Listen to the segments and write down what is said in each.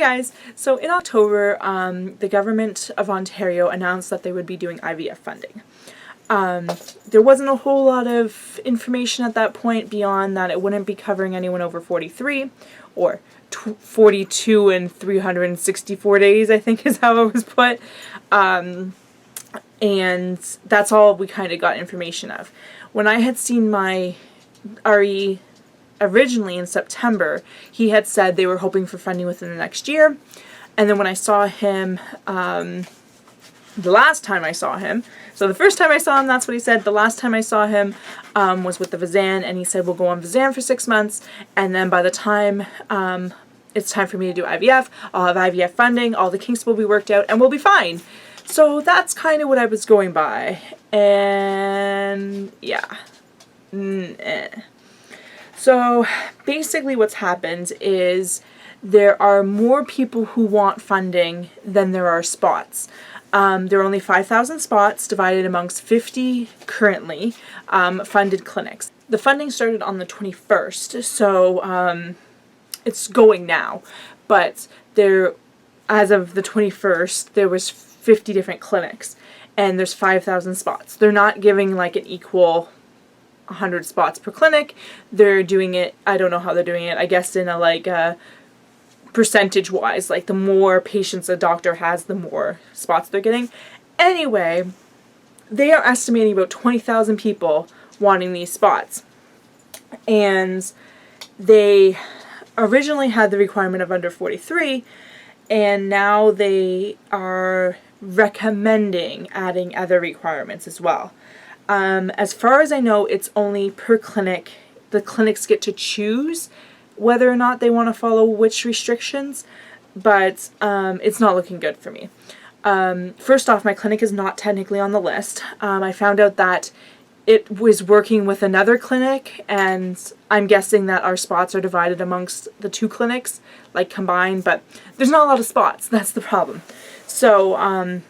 guys, so in October, the government of Ontario announced that they would be doing IVF funding. There wasn't a whole lot of information at that point beyond that it wouldn't be covering anyone over 43 or 42 and 364 days, I think is how it was put. And that's all we kind of got information of. When I had seen my RE originally in September, he had said they were hoping for funding within the next year. And then when I saw him, the last time I saw him, so the first time I saw him, that's what he said. The last time I saw him was with the Vizan, and he said, we'll go on Vizan for 6 months, and then by the time it's time for me to do IVF, I'll have IVF funding, all the kinks will be worked out, and we'll be fine. So that's kind of what I was going by. And yeah. So basically what's happened is there are more people who want funding than there are spots. There are only 5,000 spots divided amongst 50 currently funded clinics. The funding started on the 21st, so it's going now. But there, as of the 21st, there was 50 different clinics, and there's 5,000 spots. They're not giving like an equal 100 spots per clinic. They're doing it, I don't know how they're doing it, I guess in a like percentage wise, like the more patients a doctor has, the more spots they're getting. Anyway, they are estimating about 20,000 people wanting these spots, and they originally had the requirement of under 43, and now they are recommending adding other requirements as well. As far as I know, it's only per clinic. The clinics get to choose whether or not they want to follow which restrictions, but it's not looking good for me. First off, my clinic is not technically on the list. I found out that it was working with another clinic, and I'm guessing that our spots are divided amongst the two clinics, like combined, but there's not a lot of spots. That's the problem. So,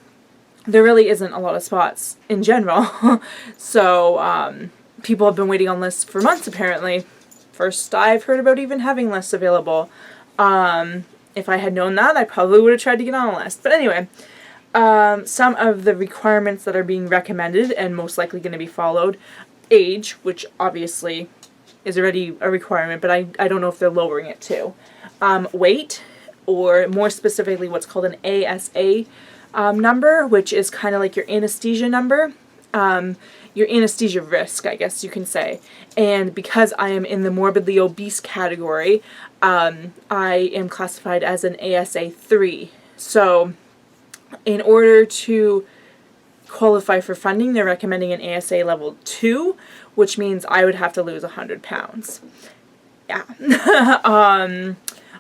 there really isn't a lot of spots in general. So, people have been waiting on lists for months, apparently. First I've heard about even having lists available. If I had known that, I probably would have tried to get on a list. But anyway, some of the requirements that are being recommended and most likely going to be followed: age, which obviously is already a requirement, but I don't know if they're lowering it too. Weight, or more specifically what's called an ASA number, which is kind of like your anesthesia number. Your anesthesia risk, I guess you can say. And because I am in the morbidly obese category, I am classified as an ASA 3. So in order to qualify for funding, they're recommending an ASA level 2, which means I would have to lose 100 pounds. Yeah.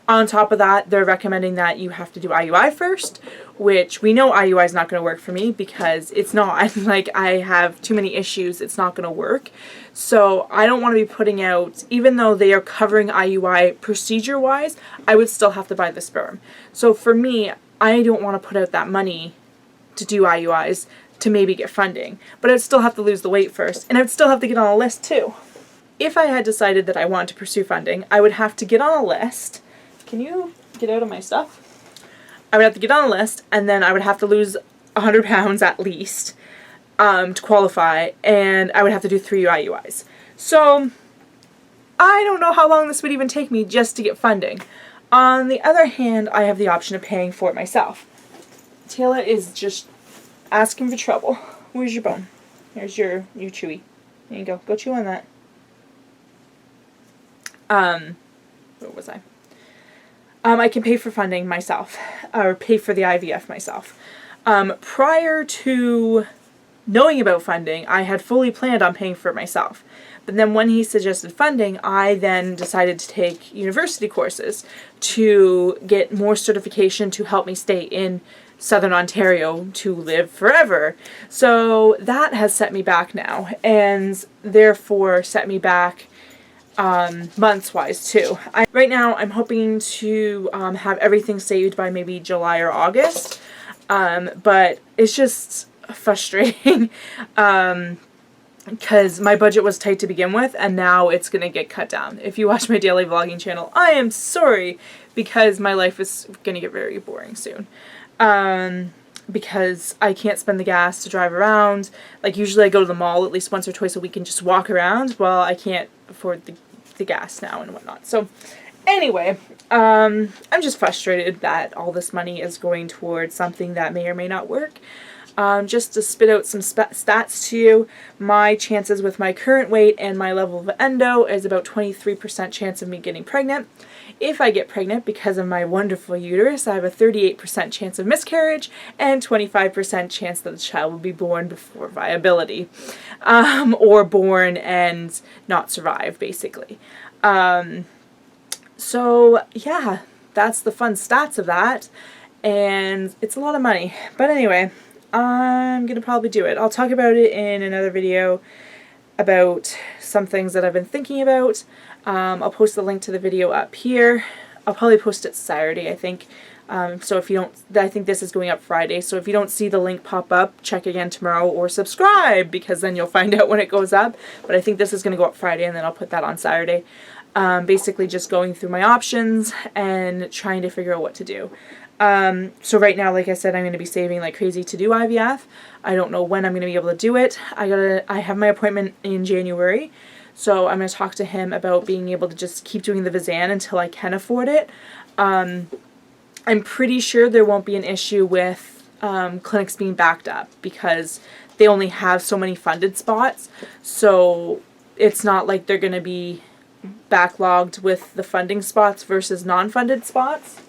On top of that, they're recommending that you have to do IUI first, which we know IUI is not going to work for me because it's not. Like, I have too many issues, it's not going to work. So I don't want to be putting out, even though they are covering IUI procedure-wise, I would still have to buy the sperm. So for me, I don't want to put out that money to do IUIs to maybe get funding. But I'd still have to lose the weight first, and I'd still have to get on a list too. If I had decided that I wanted to pursue funding, I would have to get on a list. Can you get out of my stuff? I would have to get on a list, and then I would have to lose 100 pounds at least to qualify, and I would have to do 3 IUIs. So I don't know how long this would even take me just to get funding. On the other hand, I have the option of paying for it myself. Taylor is just asking for trouble. Where's your bone? Here's your chewy. There you go. Go chew on that. Where was I? I can pay for funding myself, or pay for the IVF myself. Prior to knowing about funding, I had fully planned on paying for it myself. But then when he suggested funding, I then decided to take university courses to get more certification to help me stay in Southern Ontario to live forever. So that has set me back now, and therefore set me back months-wise too. Right now I'm hoping to have everything saved by maybe July or August, but it's just frustrating. because my budget was tight to begin with, and now it's going to get cut down. If you watch my daily vlogging channel, I am sorry, because my life is going to get very boring soon. Because I can't spend the gas to drive around. Like, usually I go to the mall at least once or twice a week and just walk around. Well, I can't afford the gas now and whatnot. So anyway, I'm just frustrated that all this money is going towards something that may or may not work. Just to spit out some stats to you, my chances with my current weight and my level of endo is about 23% chance of me getting pregnant. If I get pregnant because of my wonderful uterus, I have a 38% chance of miscarriage and 25% chance that the child will be born before viability, or born and not survive, basically. So yeah, that's the fun stats of that, and it's a lot of money. But anyway, I'm gonna probably do it. I'll talk about it in another video about some things that I've been thinking about. I'll post the link to the video up here. I'll probably post it Saturday, I think. So if you don't, I think this is going up Friday, so if you don't see the link pop up, check again tomorrow or subscribe, because then you'll find out when it goes up. But I think this is going to go up Friday, and then I'll put that on Saturday. Basically just going through my options and trying to figure out what to do. So right now, like I said, I'm going to be saving like crazy to do IVF. I don't know when I'm going to be able to do it. I have my appointment in January, so I'm going to talk to him about being able to just keep doing the Vizan until I can afford it. I'm pretty sure there won't be an issue with clinics being backed up, because they only have so many funded spots, so it's not like they're going to be backlogged with the funding spots versus non-funded spots.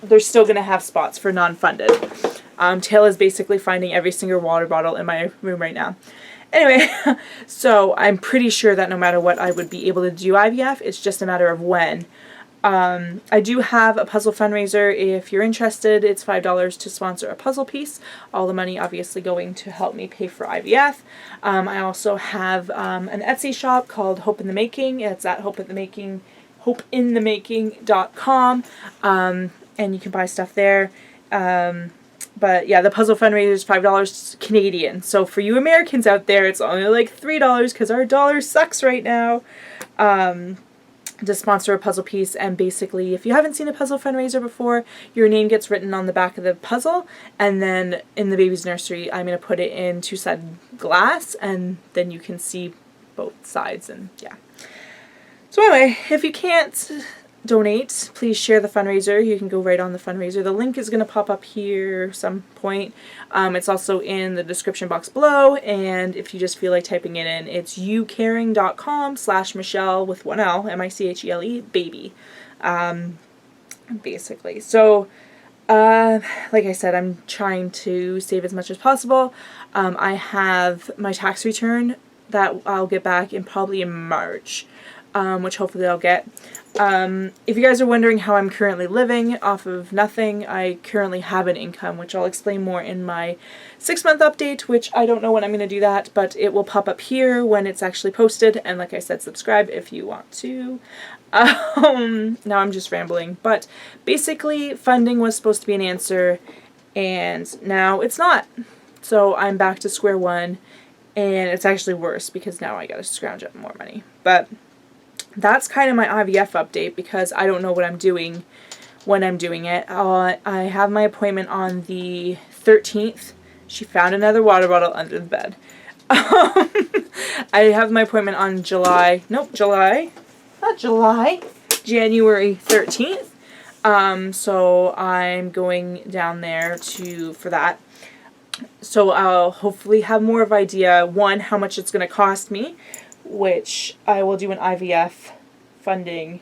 They're still going to have spots for non-funded. Taylor is basically finding every single water bottle in my room right now. Anyway, so I'm pretty sure that no matter what, I would be able to do IVF. It's just a matter of when. I do have a puzzle fundraiser. If you're interested, it's $5 to sponsor a puzzle piece. All the money obviously going to help me pay for IVF. I also have an Etsy shop called Hope in the Making. It's at hopeinthemaking.com. And you can buy stuff there. But yeah, the puzzle fundraiser is $5 Canadian. So for you Americans out there, it's only like $3 because our dollar sucks right now. To sponsor a puzzle piece. And basically, if you haven't seen a puzzle fundraiser before, your name gets written on the back of the puzzle, and then in the baby's nursery, I'm going to put it in two-sided glass, and then you can see both sides, and yeah. So anyway, if you can't donate, please share the fundraiser. You can go right on the fundraiser. The link is going to pop up here some point. It's also in the description box below, and if you just feel like typing it in, it's youcaring.com/Michele with one L, Michele, baby. Basically. So, like I said, I'm trying to save as much as possible. I have my tax return that I'll get back probably in March, which hopefully I'll get. If you guys are wondering how I'm currently living off of nothing, I currently have an income, which I'll explain more in my 6-month update, which I don't know when I'm going to do that, but it will pop up here when it's actually posted, and like I said, subscribe if you want to. Now I'm just rambling, but basically funding was supposed to be an answer, and now it's not. So I'm back to square one, and it's actually worse because now I gotta scrounge up more money. But that's kind of my IVF update, because I don't know what I'm doing when I'm doing it. I have my appointment on the 13th. She found another water bottle under the bed. I have my appointment on January 13th. So I'm going down there for that. So I'll hopefully have more of an idea, one, how much it's going to cost me, which I will do an IVF funding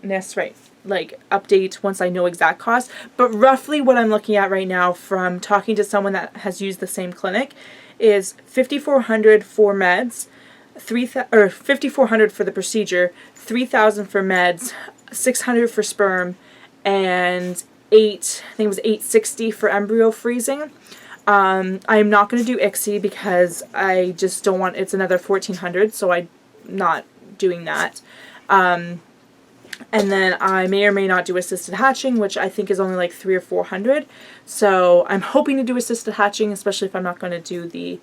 update once I know exact cost. But roughly what I'm looking at right now from talking to someone that has used the same clinic is $5,400 for meds, $5,400 for the procedure, $3,000 for meds, $600 for sperm, and I think it was $860 for embryo freezing. I'm not going to do ICSI because I just don't want, it's another $1,400, so I'm not doing that. And then I may or may not do assisted hatching, which I think is only like $300 or $400. So I'm hoping to do assisted hatching, especially if I'm not going to do the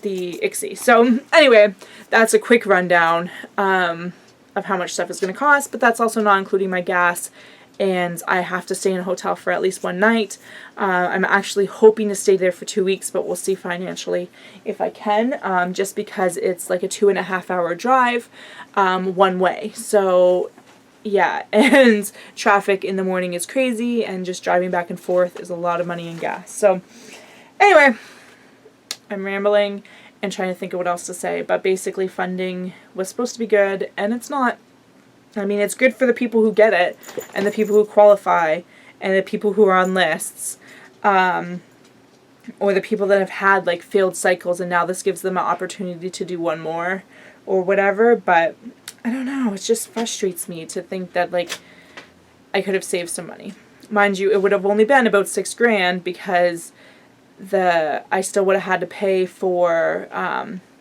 the ICSI. So anyway, that's a quick rundown of how much stuff is going to cost, but that's also not including my gas, and I have to stay in a hotel for at least one night. I'm actually hoping to stay there for 2 weeks, but we'll see financially if I can, just because it's like a 2.5-hour drive one way. So yeah, and traffic in the morning is crazy, and just driving back and forth is a lot of money in gas. So anyway, I'm rambling and trying to think of what else to say, but basically funding was supposed to be good, and it's not. I mean, it's good for the people who get it, and the people who qualify, and the people who are on lists, or the people that have had, like, failed cycles, and now this gives them an opportunity to do one more, or whatever, but I don't know, it just frustrates me to think that, like, I could have saved some money. Mind you, it would have only been about $6,000, because I still would have had to pay for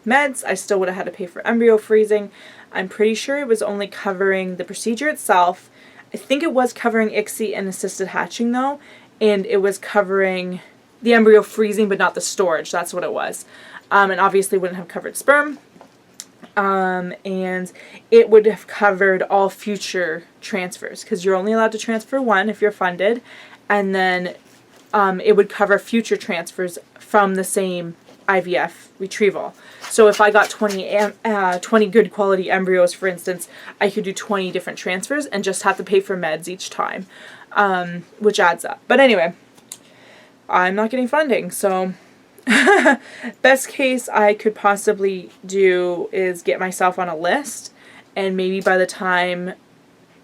meds. I still would have had to pay for embryo freezing. I'm pretty sure it was only covering the procedure itself. I think it was covering ICSI and assisted hatching though, and it was covering the embryo freezing but not the storage. That's what it was. And obviously wouldn't have covered sperm. And it would have covered all future transfers, because you're only allowed to transfer one if you're funded, and then it would cover future transfers from the same IVF retrieval. So if I got 20 good quality embryos, for instance, I could do 20 different transfers and just have to pay for meds each time, which adds up. But anyway, I'm not getting funding, so best case I could possibly do is get myself on a list, and maybe by the time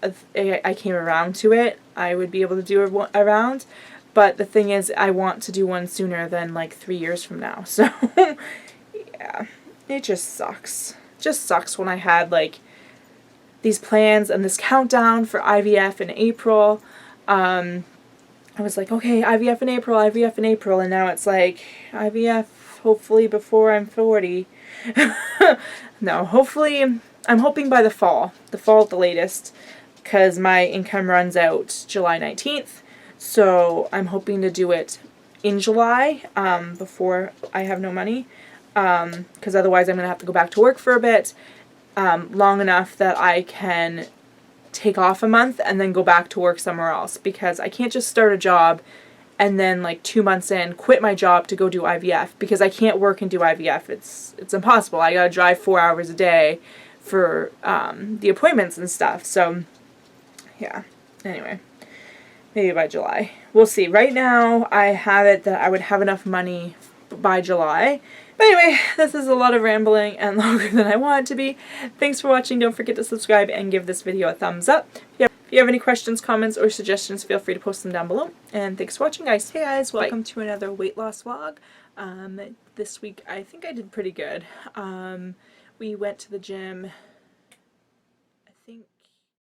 I came around to it, I would be able to do a round. But the thing is, I want to do one sooner than like 3 years from now. So yeah, it just sucks. It just sucks when I had like these plans and this countdown for IVF in April. I was like, okay, IVF in April, IVF in April, and now it's like IVF hopefully before I'm 40. No, hopefully, I'm hoping by the fall at the latest, because my income runs out July 19th. So I'm hoping to do it in July, before I have no money, because otherwise I'm going to have to go back to work for a bit, long enough that I can take off a month and then go back to work somewhere else, because I can't just start a job and then like 2 months in quit my job to go do IVF, because I can't work and do IVF. It's impossible. I gotta drive 4 hours a day for the appointments and stuff. So yeah, anyway. Maybe by July. We'll see. Right now, I have it that I would have enough money by July. But anyway, this is a lot of rambling and longer than I want it to be. Thanks for watching. Don't forget to subscribe and give this video a thumbs up. If you have any questions, comments, or suggestions, feel free to post them down below. And thanks for watching, guys. Hey guys, welcome to another weight loss vlog. This week, I think I did pretty good. We went to the gym